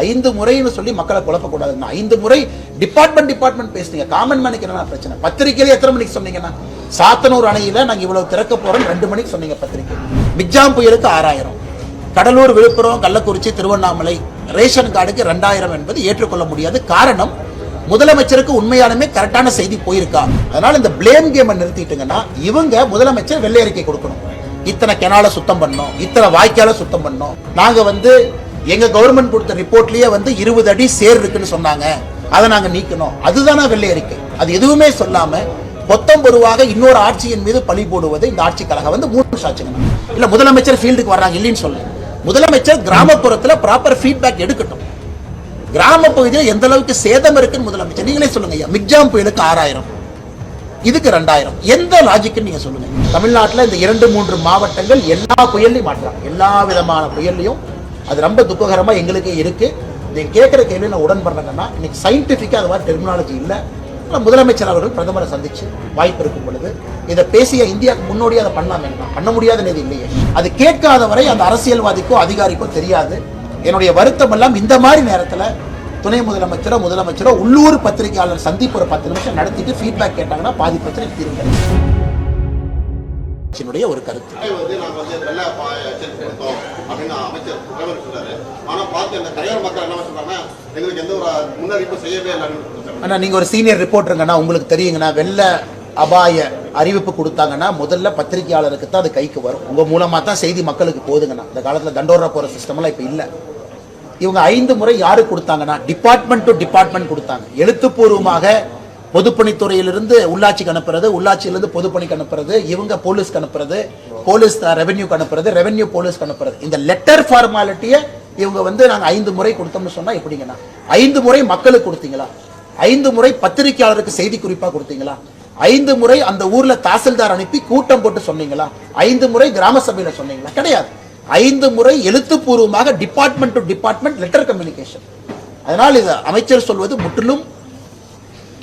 5 முறைன்னு சொல்லி மக்களை குழப்பக்கூடாது. 5 முறை டிபார்ட்மெண்ட் பேசுனீங்க. காமன் மேனுக்கு என்ன பிரச்சனை? பத்திரிகையில எத்தனை மணிக்கு சொன்னீங்கன்னா, சாத்தனூர் அணையில நாங்க இவ்வளவு திறக்க போறோம் 2 மணிக்கு சொன்னீங்க பத்திரிகை. மிக்ஜாம் புயலுக்கு 6000, கடலூர், விழுப்புரம், கள்ளக்குறிச்சி, திருவண்ணாமலை ரேஷன் கார்டுக்கு 2000 என்பது ஏற்றுக்கொள்ள முடியாது. காரணம், முதலமைச்சருக்கு உண்மையாலுமே கரெக்டான செய்தி போயிருக்கா? அதனால இந்த பிளேம் கேம் நிறுத்திட்டுங்கன்னா, இவங்க முதலமைச்சர் வெள்ளை அறிக்கை கொடுக்கணும். இத்தனை கெனால சுத்தம் பண்ணோம், இத்தனை வாய்க்கால சுத்தம் பண்ணோம், நாங்க எங்க கவர்மெண்ட் கொடுத்த ரிப்போர்ட்லயே 20 அடி சேர் இருக்குன்னு சொன்னாங்க, அதை நாங்க நீக்கணும். அதுதானா வெள்ளை அறிக்கை? அது எதுவுமே சொல்லாம பொத்தம்பொருவாக இன்னொரு ஆட்சியின் மீது பழி போடுவது இந்த ஆட்சி கழகம் 3 சாட்சிங்க. இல்ல முதலமைச்சர் ஃபீல்டுக்கு வர்றாங்க இல்லைன்னு சொல்ல, முதலமைச்சர் கிராமப்புறத்துல ப்ராப்பர் ஃபீட்பேக் எடுக்கட்டும். கிராம பகுதியில் எந்த அளவுக்கு சேதம் இருக்குன்னு முதலமைச்சர் நீங்களே சொல்லுங்க. ஐயா, மிக்ஜாம் புயலுக்கு 6000, இதுக்கு 2000, எந்த லாஜிக்னு நீங்க சொல்லுங்க. தமிழ்நாட்டில் இந்த 2-3 மாவட்டங்கள் எல்லா புயல்லையும் மாற்றாங்க, எல்லா விதமான புயல்லையும். அது ரொம்ப துக்ககரமா எங்களுக்கு இருக்கு. நீங்க கேட்கிற கேள்வி நான் உடன்படுறேன்னா, இன்னைக்கு சயின்டிபிக்கா அது மாதிரி டெர்மினாலஜி இல்லை. முதலமைச்சர் அவர்கள் பிரதமரை சந்திச்சு வாய்ப்பு இருக்கும் பொழுது இதை பேசிய இந்தியாவுக்கு முன்னோடி அதை பண்ணலாம், பண்ண முடியாத நிதி இல்லையே. அது கேட்காத வரை அந்த அரசியல்வாதிக்கோ அதிகாரிக்கோ தெரியாது. என்னுடைய வருத்தம் எல்லாம் இந்த மாதிரி நேரத்தில் துணை முதலமைச்சரோ உள்ளூர் பத்திரிகையாளர் சந்திப்பு ஒரு 10 நிமிஷம் நடத்திட்டு ஃபீட்பேக் கேட்டாங்கன்னா பாதி பிரச்சனை தீர்வு. ஒரு கருத்து நீங்க ஒரு சீனியர் ரிப்போர்ட்டருங்கன்னா உங்களுக்கு தெரியுங்கன்னா, வெள்ள அபாய அறிவிப்பு கொடுத்தாங்கன்னா முதல்ல பத்திரிகையாளருக்கு தான் அது கைக்கு வரும். உங்க மூலமா தான் செய்தி மக்களுக்கு போகுதுங்கன்னா. இந்த காலத்துல தண்டோரா போற சிஸ்டம் எல்லாம் இப்ப இல்ல. இவங்க 5 முறை யாரு கொடுத்தாங்கன்னா, டிபார்ட்மெண்ட் டு டிபார்ட்மெண்ட் கொடுத்தாங்க. எழுத்துப்பூர்வமாக பொதுப்பணித்துறையிலிருந்து உள்ளாட்சிக்கு அனுப்புறது, உள்ளாட்சியிலிருந்து பொதுப்பணிக்கு அனுப்புறது, இவங்க போலீஸ்க்கு அனுப்புறது, போலீஸ் ரெவென்யூக்கு அனுப்புறது, ரெவென்யூ போலீஸ்க்கு அனுப்புறது. இந்த லெட்டர் ஃபார்மாலிட்டியை இவங்க நாங்க 5 முறை கொடுத்தோம்னு சொன்னா எப்படிங்கன்னா, 5 முறை மக்களுக்கு கொடுத்தீங்களா? 5 முறை பத்திரிகையாளருக்கு செய்தி குறிப்பா கொடுத்தீங்களா? 5 முறை அந்த ஊர்ல தாசில்தார் அனுப்பி கூட்டம் போட்டு சொன்னீங்களா? 5 முறை கிராம சபையில சொன்னீங்களா? கிடையாது. 5 முறை எழுத்துப்பூர்வமாக department to department letter communication. அதனால் இது அமைச்சர் சொல்வது முற்றிலும்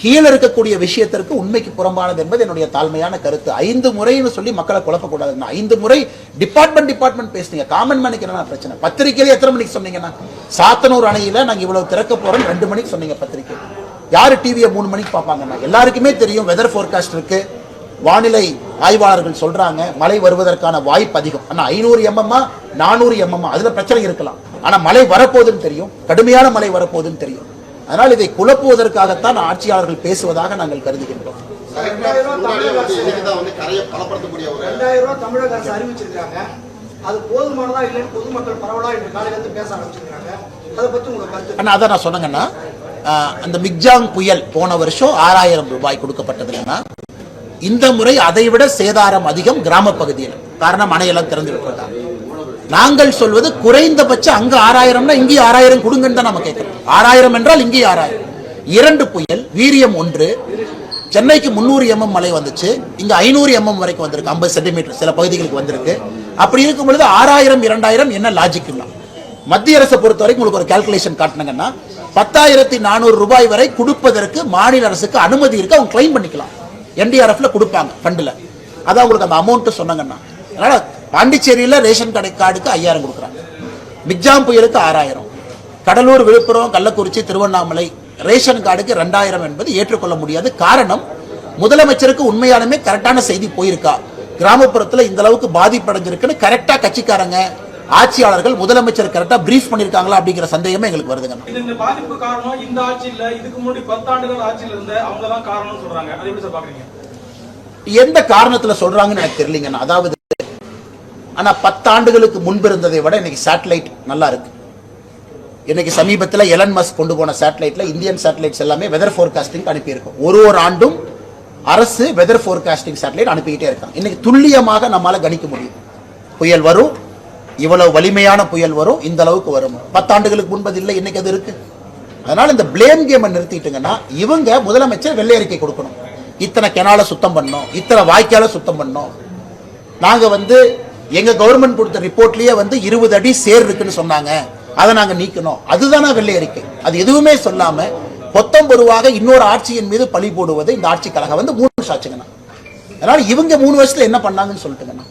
கீழே இருக்கக்கூடிய விஷயத்திற்கு உண்மைக்கு புறம்பானது என்பது என்னுடைய தாழ்மையான கருத்து. 5 முறைன்னு சொல்லி மக்களை குழப்பக்கூடாது. 5 முறை டிபார்ட்மெண்ட் பேசுனீங்க. காமன் மேனுக்கு என்ன பிரச்சனை? பத்திரிகையில எத்தனை மணிக்கு சொன்னீங்கன்னா, சாத்தனூர் அணையில நாங்க இவ்வளவு திறக்க போறோம் 2 மணிக்கு சொன்னீங்க பத்திரிகை. யாரு டிவியை 3 மணிக்கு பார்ப்பாங்கன்னா? எல்லாருக்குமே தெரியும் வெதர் ஃபோர்காஸ்ட் இருக்கு, வானிலை ஆய்வாளர்கள் சொல்றாங்க மழை வருவதற்கான வாய்ப்பு அதிகம். ஆனா 500 mm 400 mm அதுல பிரச்சனை இருக்கலாம். ஆனா மழை வரப்போகுதுன்னு தெரியும், கடுமையான மழை வரப்போகுதுன்னு தெரியும். அதனால் இதை குழப்புவதற்காகத்தான் ஆட்சியாளர்கள் பேசுவதாக நாங்கள் கருதுகின்றோம். 2000 தமிழக அரசு அறிவிச்சிருக்காங்க. அது போதுமானதா இல்லைன்னு பொதுமக்கள் பரவலா இன்று காலையிலிருந்து பேச ஆரம்பிச்சிருக்காங்க. அதை பத்தி உங்க கருத்து? அதான் நான் சொன்னேங்கன்னா, அந்த மிக்ஜாம் புயல் போன வருஷம் 6000 ரூபாய் கொடுக்கப்பட்டதுன்னா, இந்த முறை அதை விட சேதாரம் அதிகம் கிராம பகுதியில். காரணம், அணையெல்லாம் திறந்து விட்டுருக்காங்க. நாங்கள் சொல்வது குறைந்தபட்சம் அங்க 6000 இங்கே 6000 கொடுங்கன்னு தான் நம்ம கேட்கிறோம். 6000 என்றால் இங்கே 6000. 2 புயல், வீரியம் 1, சென்னைக்கு 300 mm மழை வந்துச்சு, இங்க 500 mm வரைக்கும் வந்திருக்கு, 50 சென்டிமீட்டர் சில பகுதிகளுக்கு வந்திருக்கு. அப்படி இருக்கும் பொழுது 6000 2000 என்ன லாஜிக்? மத்திய அரசை பொறுத்த வரைக்கும் உங்களுக்கு ஒரு கால்குலேஷன் காட்டினாங்கன்னா 10,400 ரூபாய் வரை கொடுப்பதற்கு மாநில அரசுக்கு அனுமதி இருக்கு. அவங்க கிளைம் பண்ணிக்கலாம், NDRFல கொடுப்பாங்க ஃபண்ட்ல. அதான் உங்களுக்கு அந்த அமௌண்ட் சொன்னாங்கன்னா. அதனால பாண்டிச்சேரியில ரேஷன் கார்டுக்கு 5000 கொடுக்குறாங்க, மிக்ஜாம் புயலுக்கு 6000, கடலூர், விழுப்புரம், கள்ளக்குறிச்சி, திருவண்ணாமலை ரேஷன் கார்டுக்கு 2000 என்பது ஏற்றுக்கொள்ள முடியாது. காரணம், முதலமைச்சருக்கு உண்மையாலுமே கரெக்டான செய்தி போயிருக்கா? கிராமப்புறத்துல இந்த அளவுக்கு பாதிப்படைஞ்சிருக்குன்னு கரெக்டா கட்சிக்காரங்க, ஆட்சியாளர்கள் முதலமைச்சர் கரெக்டா பிரீஃப் பண்ணிருக்காங்களா அப்படிங்கிற சந்தேகமே எங்களுக்கு வருதுங்க. இந்த பாதிப்பு காரணம் இந்த ஆட்சி இல்ல, இதுக்கு முன்னாடி 10 ஆண்டுகள் ஆட்சியில இருந்த அவங்க தான் காரணம்னு சொல்றாங்க. அதை எப்படி பாக்குறீங்க? எந்த காரணத்துல சொல்றாங்கன்னு எனக்கு தெரியலங்க. அதாவது, ஆனா 10 ஆண்டுகளுக்கு முன்பு இருந்ததை விட இன்னைக்கு சேட்டலைட் நல்லா இருக்கு. இன்னைக்கு சமீபத்தில் எலன் மஸ்க் கொண்டு போன சேட்டலைட்ல இந்தியன் சேட்டலைட்ஸ் எல்லாமே வெதர் ஃபோர்காஸ்டிங் அனுப்பி இருக்கும். ஒரு ஆண்டும் அரசு வெதர் ஃபோர்காஸ்டிங் சேட்டலைட் அனுப்பிக்கிட்டே இருக்காங்க. இன்னைக்கு துல்லியமாக நம்மளால கணிக்க முடியும். புயல் வரும், இவ்வளவு வலிமையான புயல் வரும், இந்த அளவுக்கு வரும். 10 ஆண்டுகளுக்கு முன்பது இல்லை, இன்னைக்கு அது இருக்கு. அதனால இந்த பிளேம் கேம் நிறுத்திட்டுங்கன்னா, இவங்க முதலமைச்சர் வெள்ளை அறிக்கை கொடுக்கணும். இத்தனை கெனால சுத்தம் பண்ணோம், இத்தனை வாய்க்கால சுத்தம் பண்ணோம், நாங்க எங்க கவர்மெண்ட் கொடுத்த ரிப்போர்ட்லயே 20 அடி சேர் இருக்குன்னு சொன்னாங்க, அதை நாங்க நீக்கணும். அதுதானா வெள்ளை அறிக்கை? அது எதுவுமே சொல்லாம பொத்தம்பொருவாக இன்னொரு ஆட்சியின் மீது பழி போடுவது இந்த ஆட்சி கழகம் 3 சாட்சிங்கண்ணா. அதனால இவங்க 3 வருஷத்துல என்ன பண்ணாங்கன்னு சொல்லிட்டுங்கண்ணா.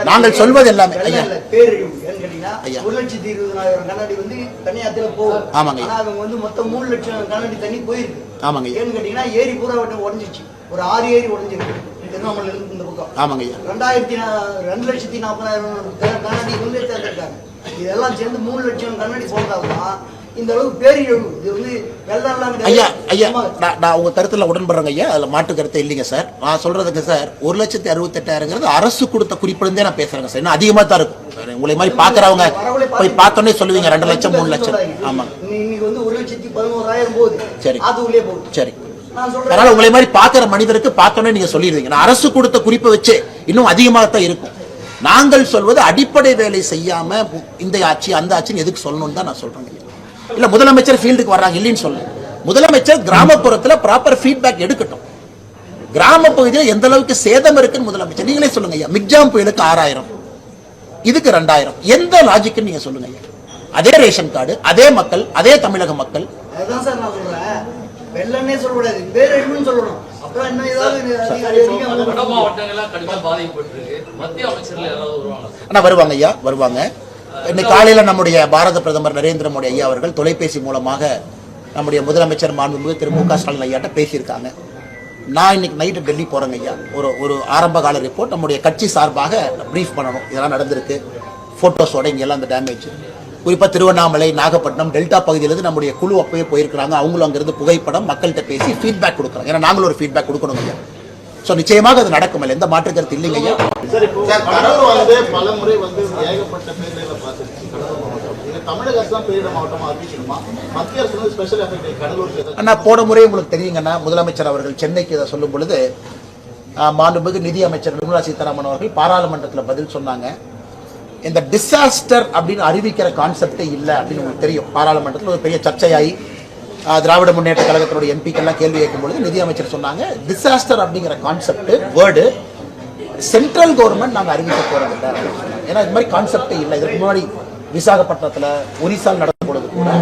நாங்கள் சொல்வது எல்லாமே ஐயா பேரழிவு ஏன்னு கேட்டீங்கன்னா ஐயா. 1,20,000 கண்ணாடி வந்து தனியாத்துல போகும். ஆமாங்க. ஆனா அவங்க வந்து மொத்தம் 3 லட்சம் கண்ணாடி தண்ணி போயிருக்கு. ஆமாங்க. ஏன்னு கேட்டீங்கன்னா ஏரி பூரா உடஞ்சிச்சு. ஒரு 6 ஏரி உடஞ்சிருக்கு திருவண்ணாமலையில இருந்து இந்த பக்கம். ஆமாங்க ஐயா. 2,40,000 கண்ணாடி வந்து சேர்ந்திருக்காங்க. இதெல்லாம் சேர்ந்து 3 லட்சம் கண்ணாடி போட்டால்தான் இந்த அளவுக்கு பேரழிவு. இது வந்து வெள்ளம் ஐயா ஐயா நான் உங்க கருத்துல உடன்படுறேங்க ஐயா. அதுல மாற்று கருத்து இல்லைங்க சார். நான் சொல்றதுக்கு சார் 1,68,000 அரசு கொடுத்த குறிப்பிலிருந்தே நான் பேசுறேங்க சார். இன்னும் அதிகமா தான் இருக்கும். உங்களை மாதிரி பாக்குறவங்க போய் பார்த்தோன்னே சொல்லுவீங்க 2 லட்சம் 3 லட்சம். ஆமாங்க. இன்னைக்கு வந்து 1,11,000 போகுது. சரி அது உள்ளே போகுது. சரி. நான் சொல்றேன் அதனால உங்களை மாதிரி பாக்குற மனிதருக்கு பார்த்தோன்னே நீங்க சொல்லிடுவீங்க. நான் அரசு கொடுத்த குறிப்பை வச்சு இன்னும் அதிகமாக தான் இருக்கும். நாங்கள் சொல்வது அடிப்படை வேலை செய்யாம இந்த ஆட்சி அந்த ஆட்சின்னு எதுக்கு சொல்லணும்னு தான் நான் சொல்றேன். இல்ல முதலமைச்சர் ஃபீல்டுக்கு வர்றாங்க இல்லைன்னு சொல்ல. முதலமைச்சர் கிராமப்புறத்துல ப்ராப்பர் ஃபீட்பேக் எடுக்கட்டும். கிராம பகுதியில் எந்த அளவுக்கு சேதம் இருக்குன்னு முதலமைச்சர் நீங்களே சொல்லுங்க ஐயா. மிக்ஜாம் புயலுக்கு 6,000, இதுக்கு 2,000. எந்த லாஜிக்னு நீங்க சொல்லுங்க ஐயா. அதே ரேஷன் கார்டு, அதே மக்கள், அதே தமிழக மக்கள். அதுதான் சார் நான் சொல்றேன். வெள்ளன்னே சொல்லக்கூடாது, பேரழிவுன்னு சொல்லணும். அப்புறம் இன்னும் ஏதாவது வட மாவட்டங்கள்லாம் கண்டிப்பா பாதிக்கப்பட்டிருக்கு. மத்திய அமைச்சர்கள் யாராவது வருவாங்க? ஆனா வருவாங்க ஐயா, வருவாங்க. இன்னைக்கு காலையில நம்முடைய பாரத பிரதமர் நரேந்திர மோடி ஐயா அவர்கள் தொலைபேசி மூலமாக நம்முடைய முதலமைச்சர் மாண்புமிகு திரு மு க ஸ்டாலின் ஐயாட்ட பேசியிருக்காங்க. நான் இன்னைக்கு நைட்டு டெல்லி போறேங்க ஐயா. ஒரு ஆரம்ப கால ரிப்போர்ட் நம்முடைய கட்சி சார்பாக பிரீஃப் பண்ணணும். இதெல்லாம் நடந்திருக்கு, போட்டோஸோட இங்கெல்லாம் அந்த டேமேஜ். குறிப்பா திருவண்ணாமலை, நாகப்பட்டினம், டெல்டா பகுதியிலிருந்து நம்முடைய குழு அப்பவே போயிருக்கிறாங்க. அவங்களும் அங்கிருந்து புகைப்படம் மக்கள்கிட்ட பேசி ஃபீட்பேக் கொடுக்குறாங்க. ஏன்னா நாங்களும் ஒரு ஃபீட்பேக் கொடுக்கணும் ஐயா. ஸோ நிச்சயமாக அது நடக்கும். எந்த மாற்று கருத்து இல்லைங்க ஐயா. கடலூர் வந்து பல முறை வந்து ஏகப்பட்ட பேரிடர்களை பார்த்துருச்சு. கடலூர் மாவட்டம் தமிழக அரசு தான் பேரிடர் மாவட்டமா அறிவிக்கணுமா? மத்திய அரசு வந்து ஸ்பெஷல் எஃபெக்ட் கடலூருக்கு. அண்ணா போன முறை உங்களுக்கு தெரியுங்கன்னா முதலமைச்சர் அவர்கள் சென்னைக்கு இதை சொல்லும் பொழுது மாண்புமிகு நிதி அமைச்சர் நிர்மலா சீதாராமன் அவர்கள் பாராளுமன்றத்தில் பதில் சொன்னாங்க. இந்த டிசாஸ்டர் அப்படின்னு அறிவிக்கிற கான்செப்டே இல்லை அப்படின்னு உங்களுக்கு தெரியும். பாராளுமன்றத்தில் ஒரு பெரிய சர்ச்சையாகி திராவிட முன்னேற்ற கழகத்தினுடைய எம்பிக்கெல்லாம் கேள்வி கேட்கும் பொழுது நிதி அமைச்சர் சொன்னாங்க, டிசாஸ்டர் அப்படிங்கிற கான்செப்ட் வேர்டு சென்ட்ரல் கவர்மெண்ட் நாங்கள் அறிவிக்க போறதில்லை. ஏன்னா இது மாதிரி கான்செப்டே இல்லை. இதுக்கு முன்னாடி விசாகப்பட்டினத்தில் ஒரிசால் நடந்த பொழுது கூட,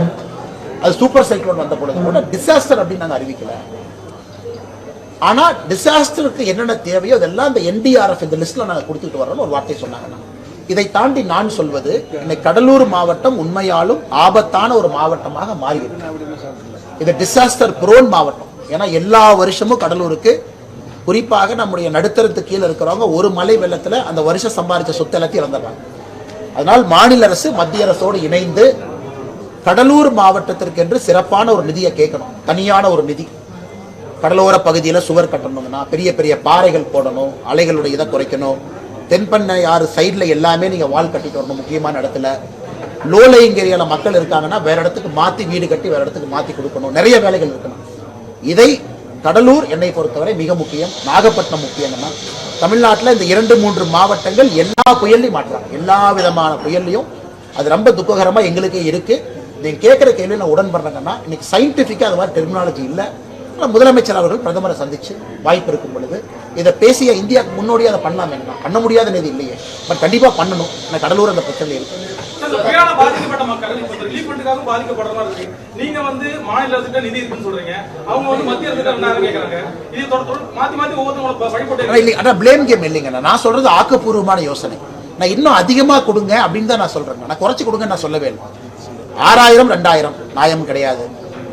அது சூப்பர் சைக்ளோன் வந்த பொழுது கூட டிசாஸ்டர் அப்படின்னு நாங்கள் அறிவிக்கல. ஆனா டிசாஸ்டருக்கு என்னென்ன தேவையோ அதெல்லாம் இந்த என்டிஆர்எஃப் இந்த லிஸ்ட்ல நாங்கள் கொடுத்துட்டு வரோம்னு ஒரு வார்த்தை சொன்னாங்க. இதை தாண்டி நான் சொல்வது, இன்னைக்கு கடலூர் மாவட்டம் உண்மையாலும் ஆபத்தான ஒரு மாவட்டமாக மாறிவிட்டது. இது டிசாஸ்டர் புரோன் மாவட்டம். ஏன்னா எல்லா வருஷமும் கடலூருக்கு, குறிப்பாக நம்முடைய நடுத்தரத்துக்கு கீழே இருக்கிறவங்க ஒரு மழை வெள்ளத்துல அந்த வருஷம் சம்பாதிச்ச சொத்து எல்லாத்தையும் இறந்துடுறாங்க. அதனால் மாநில அரசு மத்திய அரசோடு இணைந்து கடலூர் மாவட்டத்திற்கு என்று சிறப்பான ஒரு நிதியை கேட்கணும். தனியான ஒரு நிதி. கடலோர பகுதியில் சுவர் கட்டணும்னா பெரிய பெரிய பாறைகள் போடணும், அலைகளுடைய இதை குறைக்கணும். தென்பண்ணை யாரு சைட்ல எல்லாமே நீங்க வால் கட்டிட்டு வரணும். முக்கியமான இடத்துல லோ லையிங் ஏரியால மக்கள் இருக்காங்கன்னா வேற இடத்துக்கு மாத்தி வீடு கட்டி வேற இடத்துக்கு மாத்தி கொடுக்கணும். நிறைய வேலைகள் இருக்கணும். இதை கடலூர் என்னை பொறுத்தவரை மிக முக்கியம். நாகப்பட்டினம் முக்கியம்னா தமிழ்நாட்டில் இந்த 2-3 மாவட்டங்கள் எல்லா புயல்லையும் மாற்றாங்க. எல்லா விதமான புயல்லையும் அது ரொம்ப துக்ககரமா எங்களுக்கே இருக்கு. நீங்க கேட்கிற கேள்வி நான் உடன்படுறேங்கன்னா, இன்னைக்கு சயின்டிபிக்கா அது மாதிரி டெர்மினாலஜி இல்லை. முதலமைச்சர் அவர்கள் பிரதமரை சந்திச்சு வாய்ப்பு இருக்கும் பொழுது இதை பேசிய இந்தியாவுக்கு முன்னோடியே அதை பண்ணலாம். பண்ண முடியாத நிதி இல்லையே, பட் கண்டிப்பா பண்ணணும். கடலூர் அந்த பிரச்சனை இருக்கு. பாதிக்கப்பட்ட மக்கள் இப்ப ரிலீஃப் ஃபண்டுக்காக பாதிக்கப்படுற மாதிரி இருக்கு. நீங்க வந்து மாநில அரசுகிட்ட நிதி இருக்குன்னு சொல்றீங்க, அவங்க வந்து மத்திய அரசுகிட்ட என்ன கேட்கறாங்க. இது மாத்தி மாத்தி ஒவ்வொருத்தவங்க வழிபட்டு ஆனா பிளேம் கேம் இல்லைங்க. நான் சொல்றது ஆக்கப்பூர்வமான யோசனை. நான் இன்னும் அதிகமா கொடுங்க அப்படின்னு தான் நான் சொல்றேன். நான் குறைச்சு கொடுங்க நான் சொல்லவே இல்லை. 6,000 2,000 நியாயம் கிடையாது.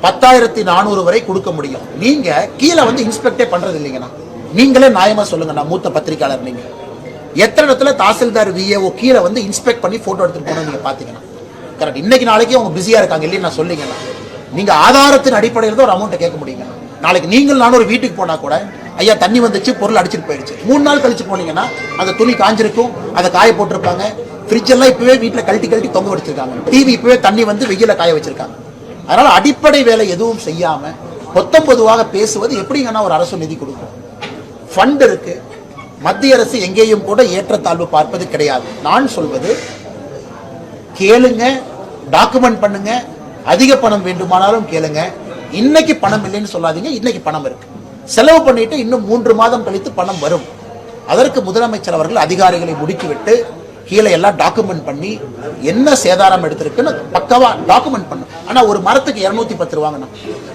10,400 வரை கொடுக்க முடியும். நீங்க கீழே வந்து இன்ஸ்பெக்டே பண்றது இல்லைங்கண்ணா. நீங்களே நியாயமா சொல்லுங்க. நான் மூத்த பத்திரிகையாளர். நீங்க எத்தனை இடத்துல தாசில்தார் விஏஓ கீழே வந்து இன்ஸ்பெக்ட் பண்ணி போட்டோ எடுத்துட்டு போன நீங்க பாத்தீங்கன்னா கரெக்ட். இன்னைக்கு நாளைக்கு அவங்க பிஸியா இருக்காங்க இல்லைன்னு நான் சொல்லிங்கன்னா, நீங்க ஆதாரத்தின் அடிப்படையில் தான் ஒரு அமௌண்ட்டை கேட்க முடியுங்க. நாளைக்கு நீங்கள் நானும் ஒரு வீட்டுக்கு போனா கூட, ஐயா தண்ணி வந்துச்சு, பொருள் அடிச்சுட்டு போயிடுச்சு, 3 நாள் கழிச்சு போனீங்கன்னா அந்த துணி காஞ்சிருக்கும், அதை காய போட்டிருப்பாங்க. ஃப்ரிட்ஜ் எல்லாம் இப்பவே வீட்டுல கழட்டி தொங்க வச்சிருக்காங்க. டிவி இப்பவே தண்ணி வந்து வெயில காய வச்சிருக்காங்க. அதனால அடிப்படை வேலை எதுவும் செய்யாம பொதுவாக பேசுவது எப்படிங்கன்னா ஒரு அரசு நிதி கொடுக்கும். ஃபண்ட் இருக்கு. மத்திய அரசு எங்கேயும் கூட ஏற்றத்தாழ்வு பார்ப்பது கிடையாது. நான் சொல்வது, கேளுங்க, டாக்குமெண்ட் பண்ணுங்க, அதிக பணம் வேண்டுமானாலும் கேளுங்க. இன்னைக்கு பணம் இல்லைன்னு சொல்லாதீங்க. இன்னைக்கு பணம் இருக்கு, செலவு பண்ணிட்டு இன்னும் 3 மாதம் கழித்து பணம் வரும். அதற்கு முதலமைச்சர் அவர்கள் அதிகாரிகளை முடுக்கிவிட்டு கீழே எல்லாம் டாக்குமெண்ட் பண்ணி என்ன சேதாரம் எடுத்திருக்குன்னு பக்கவா டாக்குமெண்ட் பண்ணும். ஆனா ஒரு மரத்துக்கு 210 ரூபாங்கண்ணா.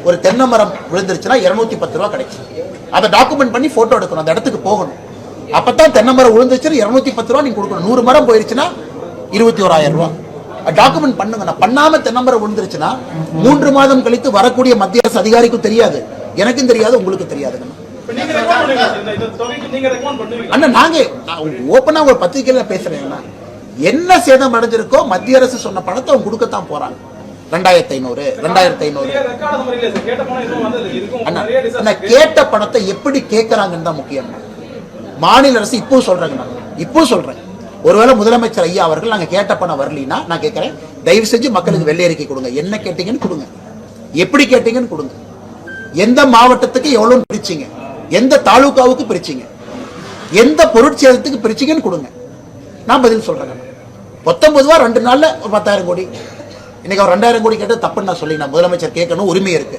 ஒரு தென்னை மரம் விழுந்துருச்சுன்னா 210 ரூபா கிடைக்கும். அதை டாக்குமெண்ட் பண்ணி போட்டோ எடுக்கணும், அந்த இடத்துக்கு போகணும். அப்பதான் தென்னை மரம் விழுந்துச்சுன்னா 210 ரூபா நீங்க கொடுக்கணும். 100 மரம் போயிருச்சுன்னா 21,000 ரூபாய் டாக்குமெண்ட் பண்ணுங்க. நான் பண்ணாம தென்னை மரம் விழுந்துருச்சுன்னா 3 மாதம் கழித்து வரக்கூடிய மத்திய அரசு அதிகாரிக்கும் தெரியாது, எனக்கும் தெரியாது, உங்களுக்கு தெரியாதுங்க. அண்ணா நாங்க ஓப்பனா ஒரு பத்திரிகையில பேசுறேன், என்ன சேதம் அடைஞ்சிருக்கோ மத்திய அரசு சொன்ன பணத்தை அவங்க கொடுக்கத்தான் போறாங்க. 2,500 அண்ணா கேட்ட பணத்தை எப்படி கேட்கறாங்கன்னு தான் முக்கியம். மாநில அரசு இப்போ சொல்றாங்க, இப்போ சொல்றேன், ஒருவேளை முதலமைச்சர் ஐயா அவர்கள் நாங்க கேட்ட பணம் வரலீன்னா நான் கேட்கிறேன், தயவு செஞ்சு மக்களுக்கு வெள்ளை அறிக்கை கொடுங்க. என்ன கேட்டீங்கன்னு கொடுங்க, எப்படி கேட்டீங்கன்னு கொடுங்க, எந்த மாவட்டத்துக்கு எவ்வளவு பிரிச்சீங்க, எந்த தாலுகாவுக்கு பிரிச்சீங்க, எந்த பொருட்சேதத்துக்கு பிரிச்சீங்கன்னு கொடுங்க. நான் பதில் சொல்றேன். 19 ரூபா 2 நாள்ல ஒரு 10,000 கோடி. இன்னைக்கு அவர் 2,000 கோடி கேட்டு தப்புன்னு நான் சொல்லி, நான் முதலமைச்சர் கேட்கணும், உரிமை இருக்கு.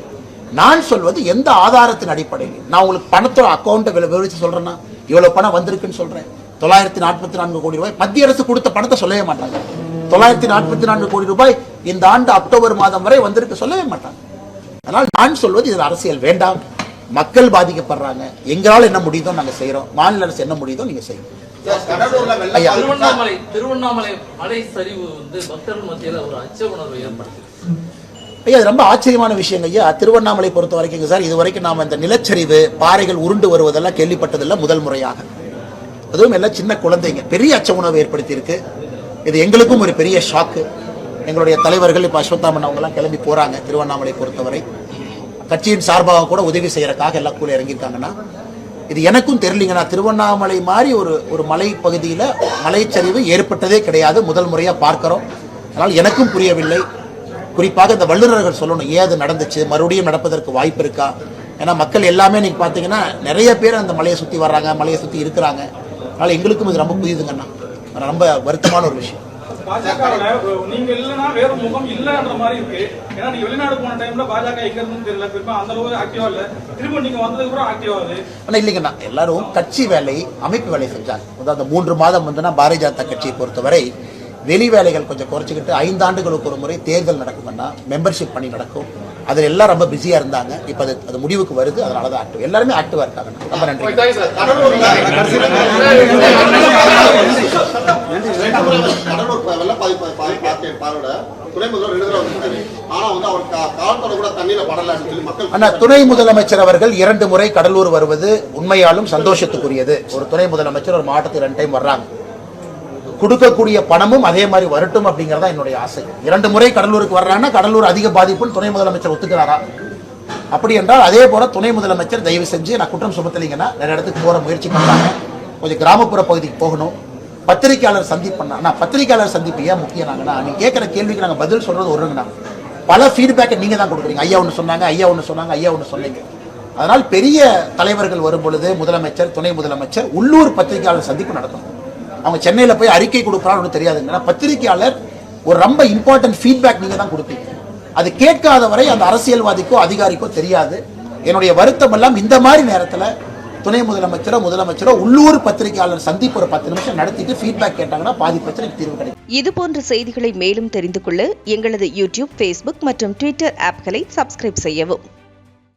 நான் சொல்வது எந்த ஆதாரத்தின் அடிப்படையில் நான் உங்களுக்கு பணத்தோட அக்கௌண்ட்டை விவரிச்சு சொல்றேன்னா, இவ்வளவு பணம் வந்திருக்குன்னு சொல்றேன். 944 கோடி ரூபாய் மத்திய அரசு கொடுத்த பணத்தை சொல்லவே மாட்டாங்க. 944 கோடி ரூபாய் இந்த ஆண்டு அக்டோபர் மாதம் வரை வந்திருக்கு சொல்லவே மாட்டாங்க. அதனால் நான் சொல்வது இதில் அரசியல் வேண்டாம். மக்கள் பாதிக்கப்படுறாங்க, எங்களால் என்ன முடியுதோ நாங்க செய்யறோம், மாநில அரசு என்ன முடியுதோ நீங்க செய்யணும். திருவண்ணாமலை மலை சரிவு பக்தர்கள் மத்தியில் ஒரு அச்ச உணர்வை ஏற்படுத்துது. ஐயா அது ரொம்ப ஆச்சரியமான விஷயம் ஐயா. திருவண்ணாமலை பொறுத்த வரைக்கும் சார், இது வரைக்கும் நாம இந்த நிலச்சரிவு பாறைகள் உருண்டு வருவதெல்லாம் கேள்விப்பட்டதில்லை, முதல் முறையாக. அதுவும் எல்லாம் சின்ன குழந்தைங்க, பெரிய அச்ச உணர்வை ஏற்படுத்தி இருக்கு. இது எங்களுக்கும் ஒரு பெரிய ஷாக்கு. எங்களுடைய தலைவர்கள் இப்ப அஸ்வத்தாமன் அவங்க எல்லாம் கிளம்பி போறாங்க. திருவண்ணாமலை பொறுத்தவரை கட்சியின் சார்பாக கூட உதவி செய்யறதுக்காக எல்லாம் கூட இறங்கியிருக்காங்கன்னா, இது எனக்கும் தெரியலீங்கன்னா, திருவண்ணாமலை மாதிரி ஒரு மலை பகுதியில மலைச்சரிவு ஏற்பட்டதே கிடையாது, முதல் முறையா பார்க்கிறோம். அதனால் எனக்கும் புரியவில்லை. குறிப்பாக இந்த வல்லுநர்கள் சொல்லணும், ஏன் அது நடந்துச்சு, மறுபடியும் நடப்பதற்கு வாய்ப்பு இருக்கா? ஏன்னா மக்கள் எல்லாமே நீங்க பாத்தீங்கன்னா நிறைய பேர் அந்த மலையை சுத்தி வர்றாங்க, மலையை சுத்தி இருக்கிறாங்க. அதனால எங்களுக்கும் இது ரொம்ப புரியுதுங்கண்ணா, ரொம்ப வருத்தமான ஒரு விஷயம். பாஜக நீங்க இல்லனா வேற முகம் இல்லன்ற மாதிரி இருக்கு. ஏன்னா நீங்க வெளிநாடு போன டைம்ல பாஜக எங்க இருந்துன்னு தெரியல, பெருமா அந்த அளவுக்கு ஆக்டிவா இல்ல. திரும்ப நீங்க வந்ததுக்கு அப்புறம் ஆக்டிவா ஆகுது. ஆனா இல்லைங்கண்ணா, எல்லாரும் கட்சி வேலை, அமைப்பு வேலை செஞ்சாங்க. அதாவது 3 மாதம் பாரதிய ஜனதா கட்சியை பொறுத்தவரை வெளி வேலைகள் கொஞ்சம் குறைச்சிக்கிட்டு 5 ஆண்டுகளுக்கு ஒரு முறை தேர்தல் நடக்கும்னா மெம்பர்ஷிப் பண்ணி நடக்கும். அதில் எல்லாம் ரொம்ப பிஸியா இருந்தாங்க. இப்ப அது முடிவுக்கு வருது, அதனாலதான் ஆக்டிவ், எல்லாருமே ஆக்டிவா இருக்காங்க. ரொம்ப நன்றி. துணை முதலமைச்சர் அவர்கள் 2 முறை கடலூர் வருவது உண்மையாலும் சந்தோஷத்துக்குரியது. ஒரு துணை முதலமைச்சர் ஒரு மாவட்டத்துக்கு 2 டைம் வர்றாங்க. கொடுக்கக்கூடிய பணமும் அதே மாதிரி வரட்டும் அப்படிங்கறதா என்னுடைய ஆசை. 2 முறை கடலூருக்கு வர்றாங்கன்னா கடலூர் அதிக பாதிப்புன்னு துணை முதலமைச்சர் ஒத்துக்கிறாரா? அப்படி என்றால் அதே போல துணை முதலமைச்சர் தயவு செஞ்சு, நான் குற்றம் சுமத்தலைங்கன்னா, நிறைய இடத்துக்கு போற முயற்சி பண்றாங்க, கொஞ்சம் கிராமப்புற பகுதிக்கு போகணும். பத்திரிகையாளர் சந்திப்புனா, நான் பத்திரிகையாளர் சந்திப்பு ஏன் முக்கியம்னாங்கன்னா, நீங்க கேட்கிற கேள்விக்கு நாங்க பதில் சொல்றது ஒருங்கண்ணா, பல ஃபீட்பேக்கை நீங்க தான் கொடுக்குறீங்க. ஐயா ஒன்று சொன்னாங்க, ஐயா ஒன்று சொன்னாங்க, ஐயா ஒன்று சொன்னீங்க. அதனால் பெரிய தலைவர்கள் வரும் பொழுது முதலமைச்சர், துணை முதலமைச்சர் உள்ளூர் பத்திரிகையாளர் சந்திப்பு நடத்தணும். அவங்க சென்னையில் போய் அறிக்கை கொடுக்குறான்னு தெரியாதுங்க. பத்திரிகையாளர் ஒரு ரொம்ப இம்பார்ட்டன்ட் ஃபீட்பேக் நீங்க தான் கொடுப்பீங்க. அது கேட்காத வரை அந்த அரசியல்வாதிக்கோ அதிகாரிக்கோ தெரியாது. என்னுடைய வருத்தம் எல்லாம் இந்த மாதிரி நேரத்தில் துணை முதலமைச்சரோ உள்ளூர் பத்திரிகையாளர் சந்திப்பு ஒரு 10 நிமிஷம் நடத்திட்டு ஃபீட்பேக் கேட்டாங்கன்னா பாதி பிரச்சனைக்கு தீர்வு கிடைக்கும். இதுபோன்ற செய்திகளை மேலும் தெரிந்து கொள்ள எங்களது யூடியூப், Facebook மற்றும் Twitter ஆப்களை சப்ஸ்கிரைப் செய்யவும்.